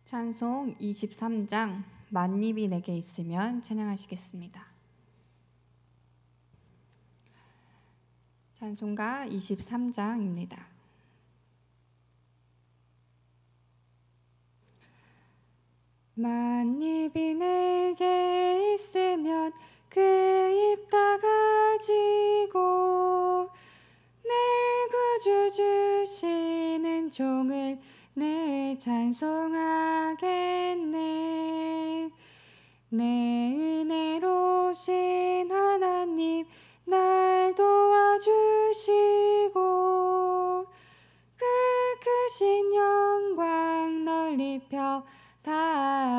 찬송 23장 만입이 내게 있으면 찬양하시겠습니다. 찬송가 23장입니다. 만입이 내게 있으면 그 입 다 가지고 내 구주 주시는 종을 내 찬송하겠네. 내 은혜로우신 하나님 날 도와주시고 그 크신 영광 널리 펴 다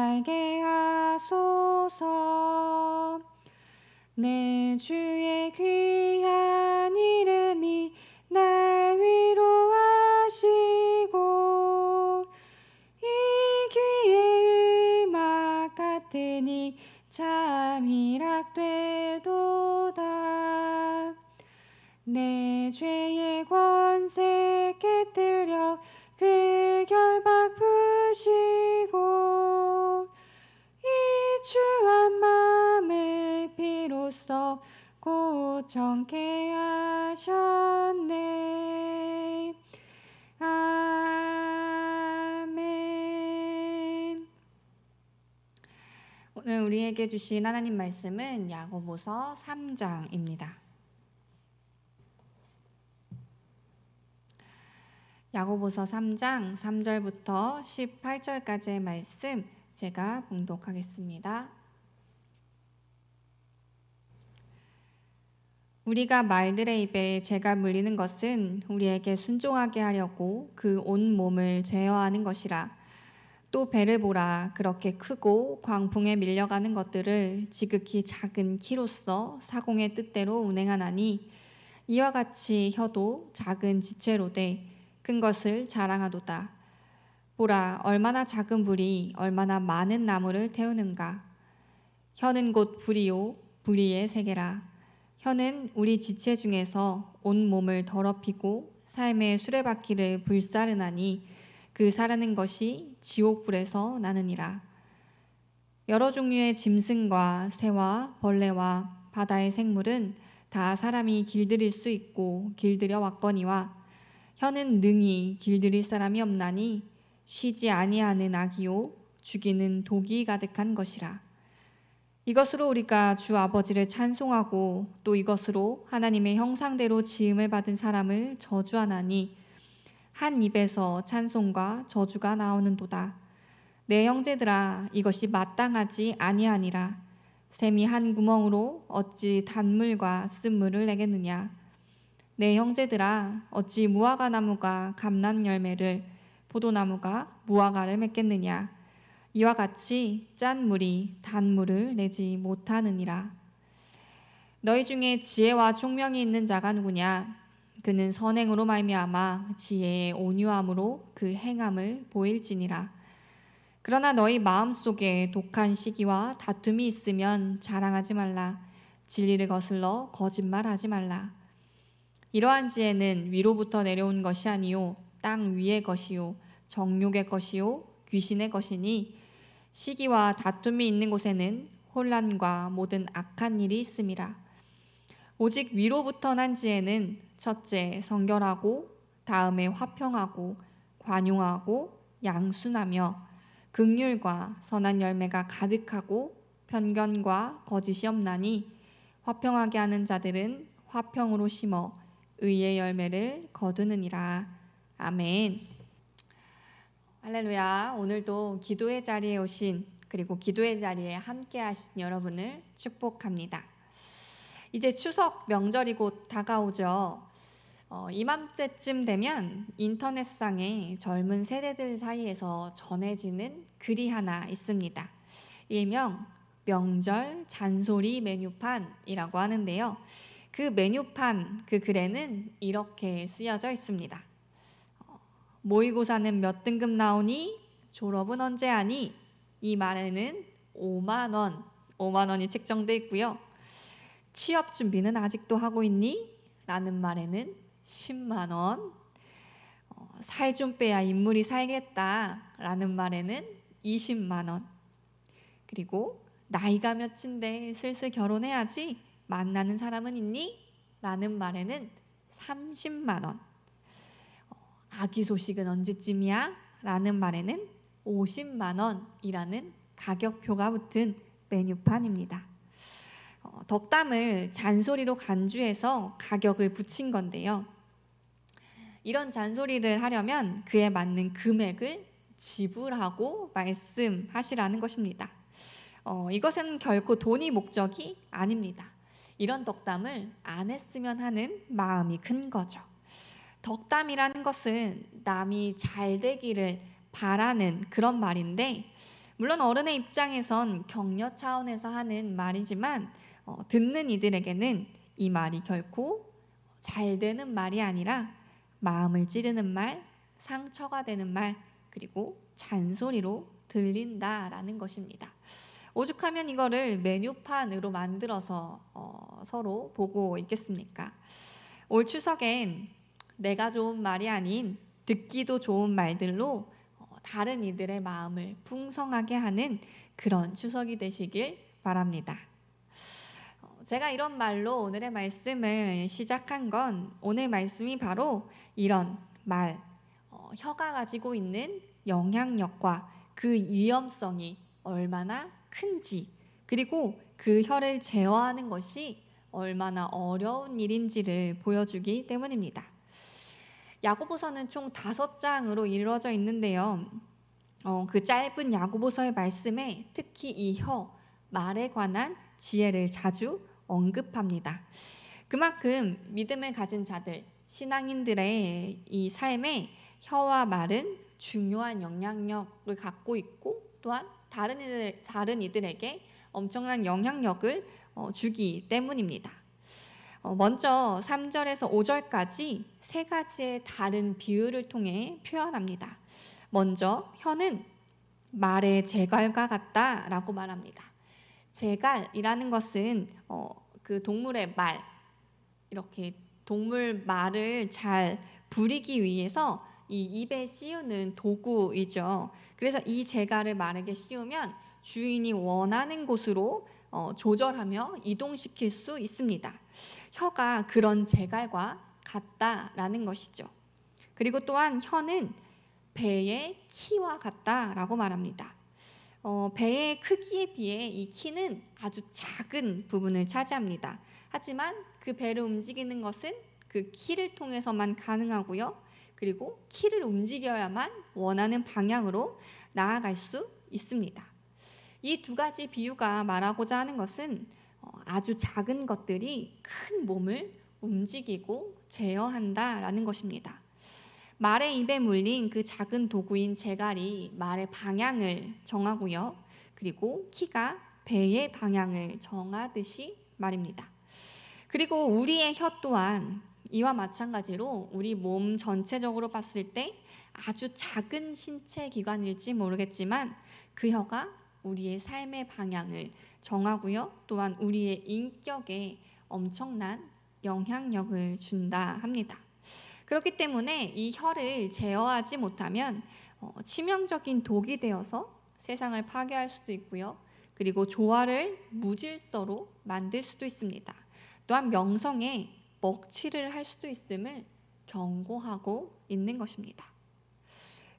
알게 하소서. 내 주의 귀한 이름이 날 위로하시고 이 귀의 음악 같으니 참 희락되도다. 내 죄의 권세 깨뜨려 그 결박 푸시고 이 추한 맘을 비로소 고청케 하셨네. 아멘. 오늘 우리에게 주신 하나님 말씀은 야고보서 3장입니다. 야고보서 3장 3절부터 18절까지의 말씀 제가 봉독하겠습니다. 우리가 말들의 입에 죄가 물리는 것은 우리에게 순종하게 하려고 그 온 몸을 제어하는 것이라. 또 배를 보라. 그렇게 크고 광풍에 밀려가는 것들을 지극히 작은 키로서 사공의 뜻대로 운행하나니 이와 같이 혀도 작은 지체로되 큰 것을 자랑하도다. 보라, 얼마나 작은 불이 얼마나 많은 나무를 태우는가. 혀는 곧 불이요 불의의 세계라. 혀는 우리 지체 중에서 온 몸을 더럽히고 삶의 수레바퀴를 불사르나니 그 사르는 것이 지옥불에서 나느니라. 여러 종류의 짐승과 새와 벌레와 바다의 생물은 다 사람이 길들일 수 있고 길들여 왔거니와 혀는 능히 길들일 사람이 없나니 쉬지 아니하는 악이요 죽이는 독이 가득한 것이라. 이것으로 우리가 주 아버지를 찬송하고 또 이것으로 하나님의 형상대로 지음을 받은 사람을 저주하나니 한 입에서 찬송과 저주가 나오는도다. 내 형제들아, 이것이 마땅하지 아니하니라. 샘이 한 구멍으로 어찌 단물과 쓴물을 내겠느냐. 내 형제들아, 어찌 무화과 나무가 감람 열매를 포도나무가 무화과를 맺겠느냐. 이와 같이 짠 물이 단물을 내지 못하느니라. 너희 중에 지혜와 총명이 있는 자가 누구냐. 그는 선행으로 말미암아 지혜의 온유함으로 그 행함을 보일지니라. 그러나 너희 마음속에 독한 시기와 다툼이 있으면 자랑하지 말라. 진리를 거슬러 거짓말하지 말라. 이러한 지혜는 위로부터 내려온 것이 아니요 땅 위의 것이요 정욕의 것이요 귀신의 것이니 시기와 다툼이 있는 곳에는 혼란과 모든 악한 일이 있음이라. 오직 위로부터 난 지혜는 첫째 성결하고 다음에 화평하고 관용하고 양순하며 긍휼과 선한 열매가 가득하고 편견과 거짓이 없나니 화평하게 하는 자들은 화평으로 심어 의의 열매를 거두느니라. 아멘. 할렐루야. 오늘도 기도의 자리에 오신 그리고 기도의 자리에 함께 하신 여러분을 축복합니다. 이제 추석 명절이 곧 다가오죠. 이맘때쯤 되면 인터넷상에 젊은 세대들 사이에서 전해지는 글이 하나 있습니다. 일명 명절 잔소리 메뉴판이라고 하는데요. 그 메뉴판, 그 글에는 이렇게 쓰여져 있습니다. 모의고사는 몇 등급 나오니? 졸업은 언제 하니? 이 말에는 5만 원이 책정돼 있고요. 취업 준비는 아직도 하고 있니? 라는 말에는 10만 원. 살 좀 빼야 인물이 살겠다 라는 말에는 20만 원. 그리고 나이가 몇인데 슬슬 결혼해야지 만나는 사람은 있니? 라는 말에는 30만 원. 아기 소식은 언제쯤이야? 라는 말에는 50만 원이라는 가격표가 붙은 메뉴판입니다. 덕담을 잔소리로 간주해서 가격을 붙인 건데요. 이런 잔소리를 하려면 그에 맞는 금액을 지불하고 말씀하시라는 것입니다. 이것은 결코 돈이 목적이 아닙니다. 이런 덕담을 안 했으면 하는 마음이 큰 거죠. 덕담이라는 것은 남이 잘 되기를 바라는 그런 말인데, 물론 어른의 입장에선 격려 차원에서 하는 말이지만 듣는 이들에게는 이 말이 결코 잘 되는 말이 아니라 마음을 찌르는 말, 상처가 되는 말, 그리고 잔소리로 들린다라는 것입니다. 오죽하면 이거를 메뉴판으로 만들어서 서로 보고 있겠습니까? 올 추석엔 내가 좋은 말이 아닌 듣기도 좋은 말들로 다른 이들의 마음을 풍성하게 하는 그런 추석이 되시길 바랍니다. 제가 이런 말로 오늘의 말씀을 시작한 건 오늘 말씀이 바로 이런 말, 혀가 가지고 있는 영향력과 그 위험성이 얼마나 큰지, 그리고 그 혀를 제어하는 것이 얼마나 어려운 일인지를 보여주기 때문입니다. 야고보서는 총 5장으로 이루어져 있는데요. 그 짧은 야고보서의 말씀에 특히 이 혀, 말에 관한 지혜를 자주 언급합니다. 그만큼 믿음을 가진 자들, 신앙인들의 이 삶에 혀와 말은 중요한 영향력을 갖고 있고, 또한 다른 이들에게 엄청난 영향력을 주기 때문입니다. 먼저 3절에서 5절까지 3가지의 다른 비유를 통해 표현합니다. 먼저 혀는 말의 제갈과 같다라고 말합니다. 제갈이라는 것은 그 동물의 말, 이렇게 동물 말을 잘 부리기 위해서 이 입에 씌우는 도구이죠. 그래서 이 제갈을 말에게 씌우면 주인이 원하는 곳으로 조절하며 이동시킬 수 있습니다. 혀가 그런 제갈과 같다라는 것이죠. 그리고 또한 혀는 배의 키와 같다라고 말합니다. 배의 크기에 비해 이 키는 아주 작은 부분을 차지합니다. 하지만 그 배를 움직이는 것은 그 키를 통해서만 가능하고요. 그리고 키를 움직여야만 원하는 방향으로 나아갈 수 있습니다. 이 2가지 비유가 말하고자 하는 것은 아주 작은 것들이 큰 몸을 움직이고 제어한다라는 것입니다. 말의 입에 물린 그 작은 도구인 제갈이 말의 방향을 정하고요. 그리고 키가 배의 방향을 정하듯이 말입니다. 그리고 우리의 혀 또한 이와 마찬가지로 우리 몸 전체적으로 봤을 때 아주 작은 신체 기관일지 모르겠지만 그 혀가 우리의 삶의 방향을 정하고요. 또한 우리의 인격에 엄청난 영향력을 준다 합니다. 그렇기 때문에 이 혀를 제어하지 못하면 치명적인 독이 되어서 세상을 파괴할 수도 있고요. 그리고 조화를 무질서로 만들 수도 있습니다. 또한 명성에 먹칠을 할 수도 있음을 경고하고 있는 것입니다.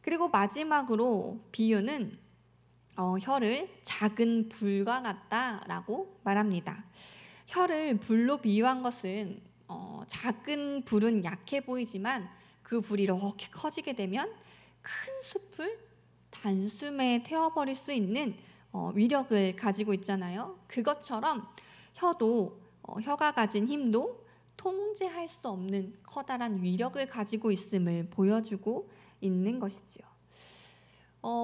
그리고 마지막으로 비유는 혀를 작은 불과 같다라고 말합니다. 혀를 불로 비유한 것은 작은 불은 약해 보이지만 그 불이 이렇게 커지게 되면 큰 숲을 단숨에 태워버릴 수 있는 위력을 가지고 있잖아요. 그것처럼 혀도 혀가 가진 힘도 통제할 수 없는 커다란 위력을 가지고 있음을 보여주고 있는 것이지요.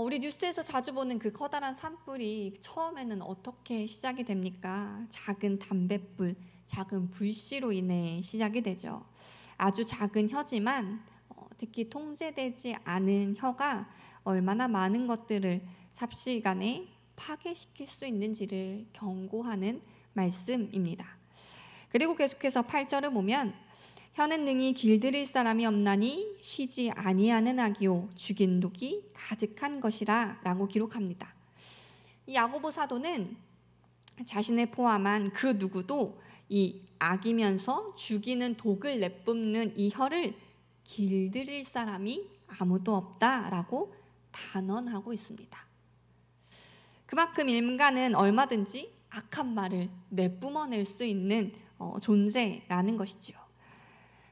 우리 뉴스에서 자주 보는 그 커다란 산불이 처음에는 어떻게 시작이 됩니까? 작은 담뱃불, 작은 불씨로 인해 시작이 되죠. 아주 작은 혀지만 특히 통제되지 않은 혀가 얼마나 많은 것들을 삽시간에 파괴시킬 수 있는지를 경고하는 말씀입니다. 그리고 계속해서 8절을 보면 혀는 능히 길들일 사람이 없나니 쉬지 아니하는 악이요 죽인 독이 가득한 것이라 라고 기록합니다. 이 야고보 사도는 자신을 포함한 그 누구도 이 악이면서 죽이는 독을 내뿜는 이 혀를 길들일 사람이 아무도 없다라고 단언하고 있습니다. 그만큼 인간은 얼마든지 악한 말을 내뿜어낼 수 있는 존재라는 것이지요.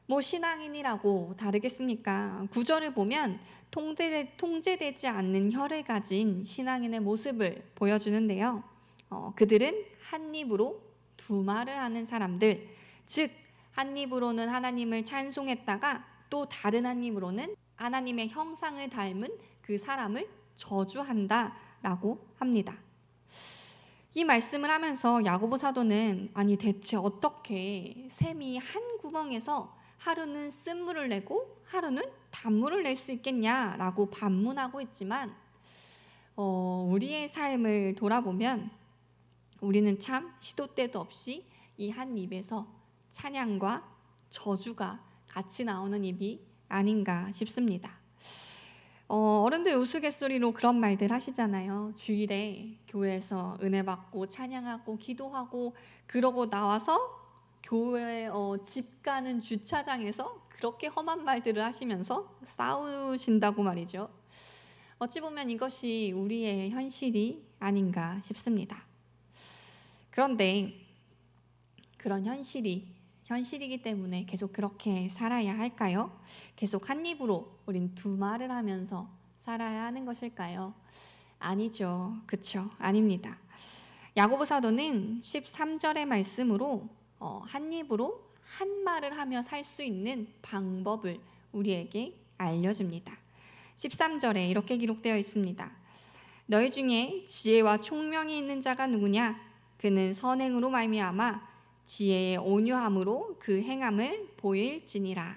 뭐 신앙인이라고 다르겠습니까? 구절을 보면 통제되지 않는 혀를 가진 신앙인의 모습을 보여주는데요. 그들은 한 입으로 두 말을 하는 사람들, 즉 한 입으로는 하나님을 찬송했다가 또 다른 한 입으로는 하나님의 형상을 닮은 그 사람을 저주한다라고 합니다. 이 말씀을 하면서 야고보 사도는 아니 대체 어떻게 샘이 한 구멍에서 하루는 쓴물을 내고 하루는 단물을 낼 수 있겠냐라고 반문하고 있지만 우리의 삶을 돌아보면 우리는 참 시도 때도 없이 이 한 입에서 찬양과 저주가 같이 나오는 입이 아닌가 싶습니다. 어른들 우스갯소리로 그런 말들 하시잖아요. 주일에 교회에서 은혜 받고 찬양하고 기도하고 그러고 나와서 교회 집 가는 주차장에서 그렇게 험한 말들을 하시면서 싸우신다고 말이죠. 어찌 보면 이것이 우리의 현실이 아닌가 싶습니다. 그런데 그런 현실이기 때문에 계속 그렇게 살아야 할까요? 계속 한 입으로 우린 두 말을 하면서 살아야 하는 것일까요? 아니죠. 그렇죠? 아닙니다. 야고보 사도는 13절의 말씀으로 한 입으로 한 말을 하며 살 수 있는 방법을 우리에게 알려줍니다. 13절에 이렇게 기록되어 있습니다. 너희 중에 지혜와 총명이 있는 자가 누구냐? 그는 선행으로 말미암아 지혜의 온유함으로 그 행함을 보일지니라.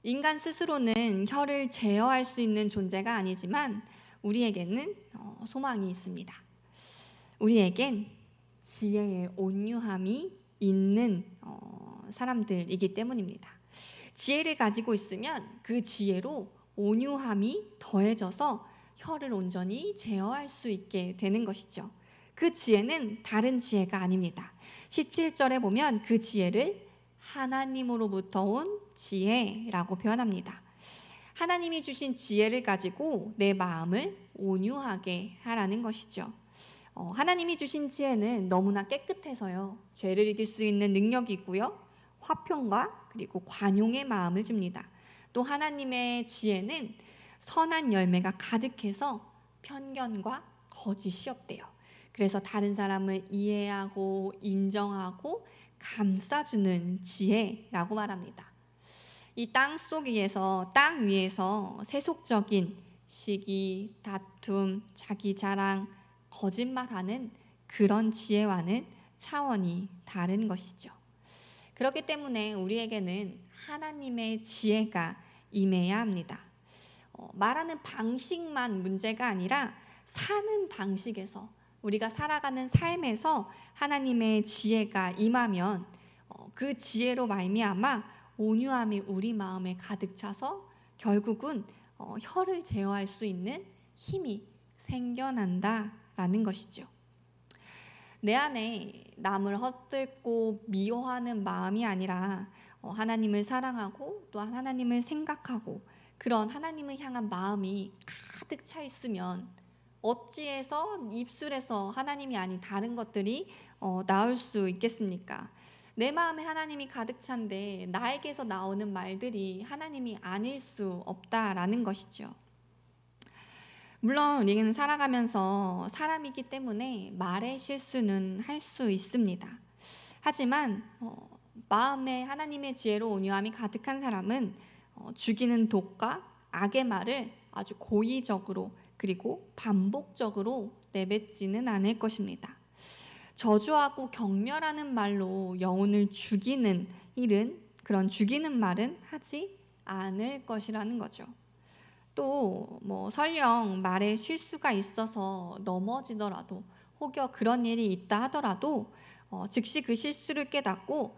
인간 스스로는 혀를 제어할 수 있는 존재가 아니지만 우리에게는 소망이 있습니다. 우리에겐 지혜의 온유함이 있는 사람들이기 때문입니다. 지혜를 가지고 있으면 그 지혜로 온유함이 더해져서 혀를 온전히 제어할 수 있게 되는 것이죠. 그 지혜는 다른 지혜가 아닙니다. 17절에 보면 그 지혜를 하나님으로부터 온 지혜라고 표현합니다. 하나님이 주신 지혜를 가지고 내 마음을 온유하게 하라는 것이죠. 하나님이 주신 지혜는 너무나 깨끗해서요. 죄를 이길 수 있는 능력이고요. 화평과 그리고 관용의 마음을 줍니다. 또 하나님의 지혜는 선한 열매가 가득해서 편견과 거짓이 없대요. 그래서 다른 사람을 이해하고 인정하고 감싸주는 지혜라고 말합니다. 이 땅 위에서 세속적인 시기, 다툼, 자기 자랑, 거짓말하는 그런 지혜와는 차원이 다른 것이죠. 그렇기 때문에 우리에게는 하나님의 지혜가 임해야 합니다. 말하는 방식만 문제가 아니라 사는 방식에서 우리가 살아가는 삶에서 하나님의 지혜가 임하면 그 지혜로 말미암아 온유함이 우리 마음에 가득 차서 결국은 혀를 제어할 수 있는 힘이 생겨난다라는 것이죠. 내 안에 남을 헛되고 미워하는 마음이 아니라 하나님을 사랑하고 또 하나님을 생각하고 그런 하나님을 향한 마음이 가득 차 있으면 어찌해서 입술에서 하나님이 아닌 다른 것들이 나올 수 있겠습니까? 내 마음에 하나님이 가득 찬데 나에게서 나오는 말들이 하나님이 아닐 수 없다라는 것이죠. 물론 우리는 살아가면서 사람이기 때문에 말의 실수는 할 수 있습니다. 하지만 마음에 하나님의 지혜로 온유함이 가득한 사람은 죽이는 독과 악의 말을 아주 고의적으로 그리고 반복적으로 내뱉지는 않을 것입니다. 저주하고 경멸하는 말로 영혼을 죽이는 일은 그런 죽이는 말은 하지 않을 것이라는 거죠. 또 설령 말에 실수가 있어서 넘어지더라도 혹여 그런 일이 있다 하더라도 즉시 그 실수를 깨닫고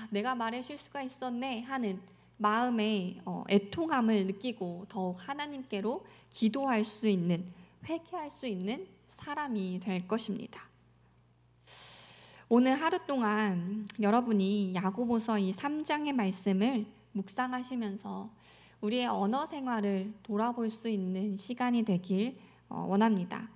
내가 말에 실수가 있었네 하는 마음의 애통함을 느끼고 더욱 하나님께로 기도할 수 있는, 회개할 수 있는 사람이 될 것입니다. 오늘 하루 동안 여러분이 야고보서 이 3장의 말씀을 묵상하시면서 우리의 언어 생활을 돌아볼 수 있는 시간이 되길 원합니다.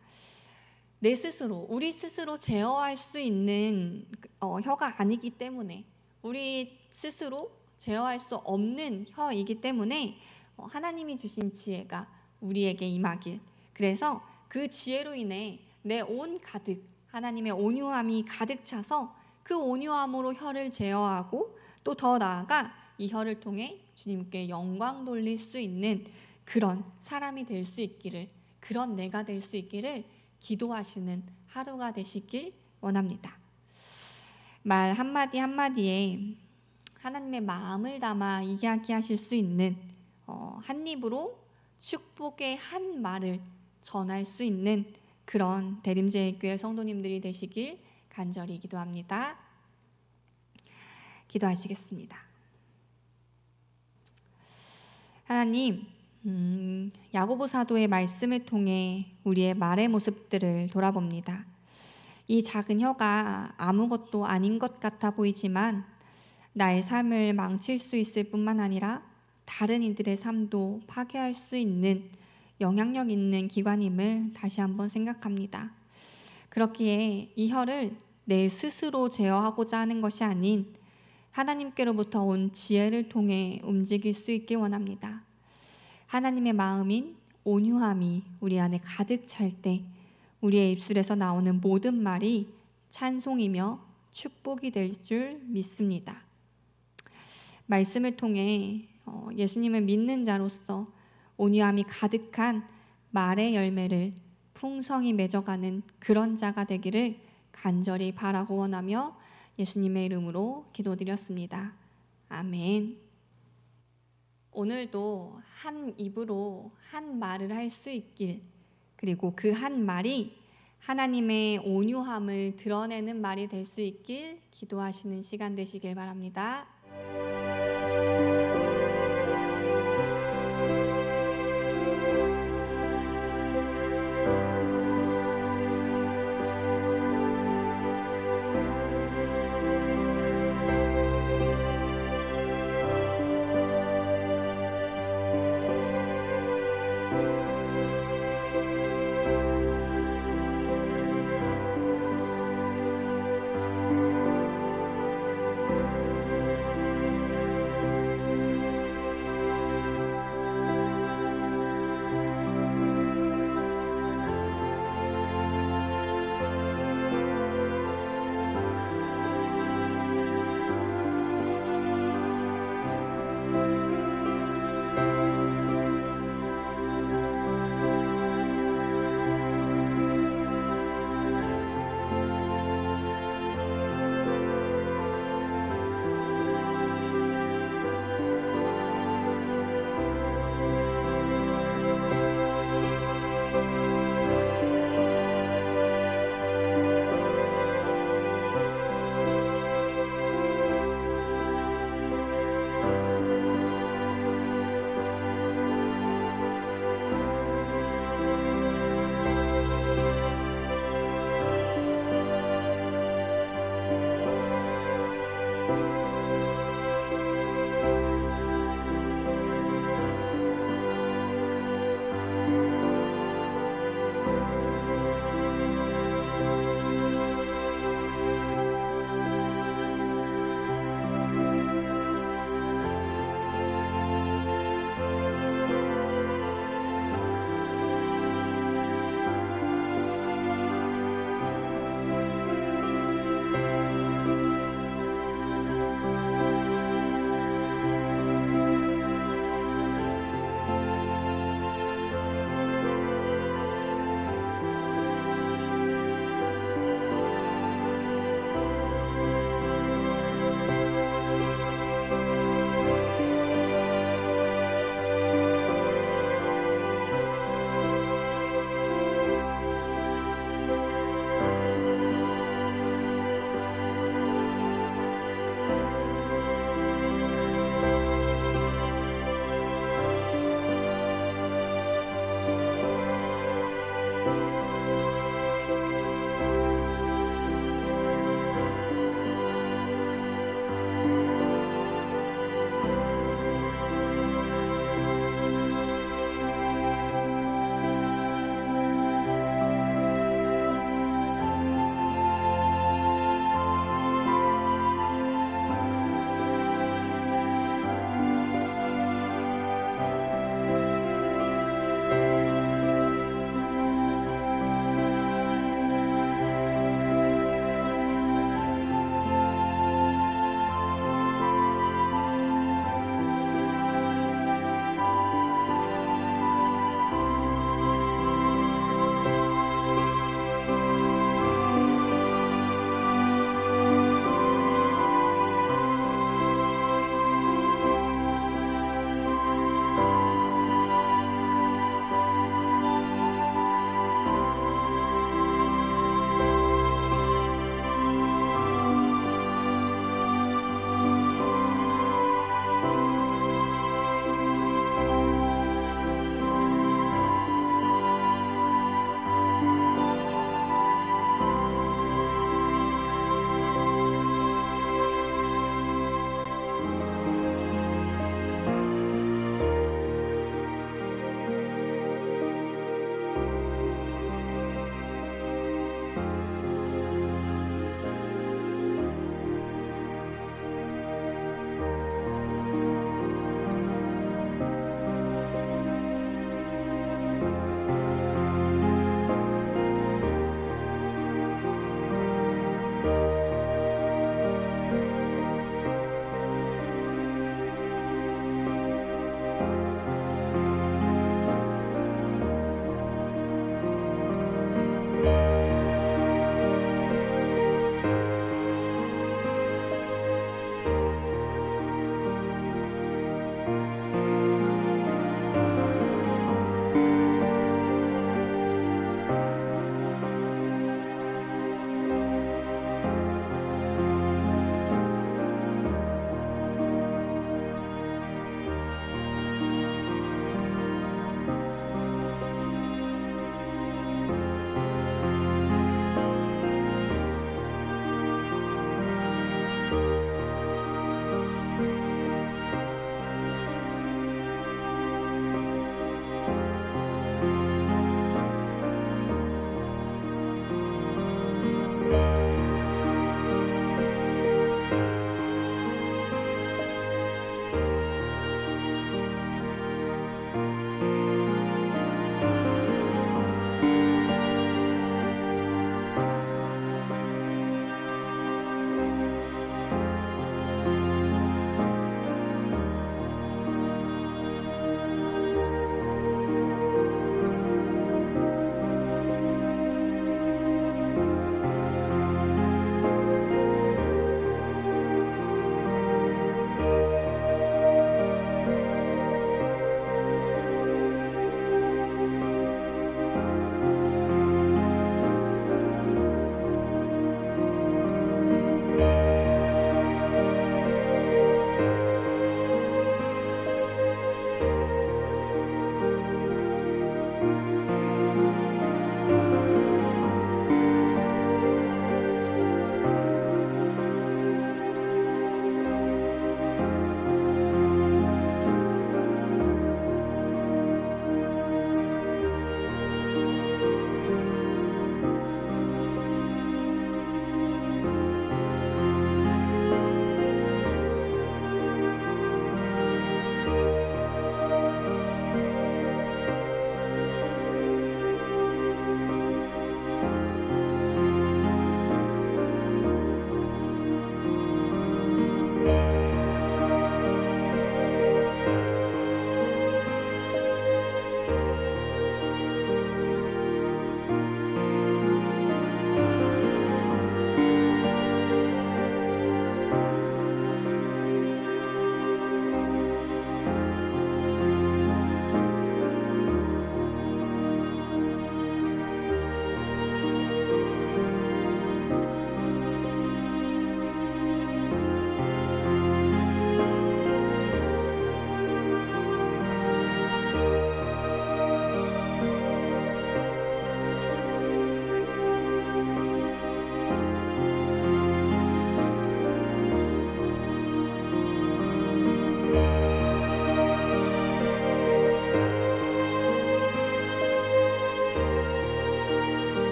내 스스로, 우리 스스로 제어할 수 있는 혀가 아니기 때문에, 우리 스스로 제어할 수 없는 혀이기 때문에 하나님이 주신 지혜가 우리에게 임하길, 그래서 그 지혜로 인해 내 온 가득 하나님의 온유함이 가득 차서 그 온유함으로 혀를 제어하고 또 더 나아가 이 혀를 통해 주님께 영광 돌릴 수 있는 그런 사람이 될 수 있기를, 그런 내가 될 수 있기를 기도하시는 하루가 되시길 원합니다. 말 한마디 한마디에 하나님의 마음을 담아 이야기하실 수 있는 한 입으로 축복의 한 말을 전할 수 있는 그런 대림제일교회 성도님들이 되시길 간절히 기도합니다. 기도하시겠습니다. 하나님, 야고보 사도의 말씀을 통해 우리의 말의 모습들을 돌아봅니다. 이 작은 혀가 아무것도 아닌 것 같아 보이지만 나의 삶을 망칠 수 있을 뿐만 아니라 다른 이들의 삶도 파괴할 수 있는 영향력 있는 기관임을 다시 한번 생각합니다. 그렇기에 이 혀를 내 스스로 제어하고자 하는 것이 아닌 하나님께로부터 온 지혜를 통해 움직일 수 있길 원합니다. 하나님의 마음인 온유함이 우리 안에 가득 찰 때 우리의 입술에서 나오는 모든 말이 찬송이며 축복이 될 줄 믿습니다. 말씀을 통해 예수님을 믿는 자로서 온유함이 가득한 말의 열매를 풍성히 맺어가는 그런 자가 되기를 간절히 바라고 원하며 예수님의 이름으로 기도드렸습니다. 아멘. 오늘도 한 입으로 한 말을 할 수 있길, 그리고 그 한 말이 하나님의 온유함을 드러내는 말이 될 수 있길 기도하시는 시간 되시길 바랍니다.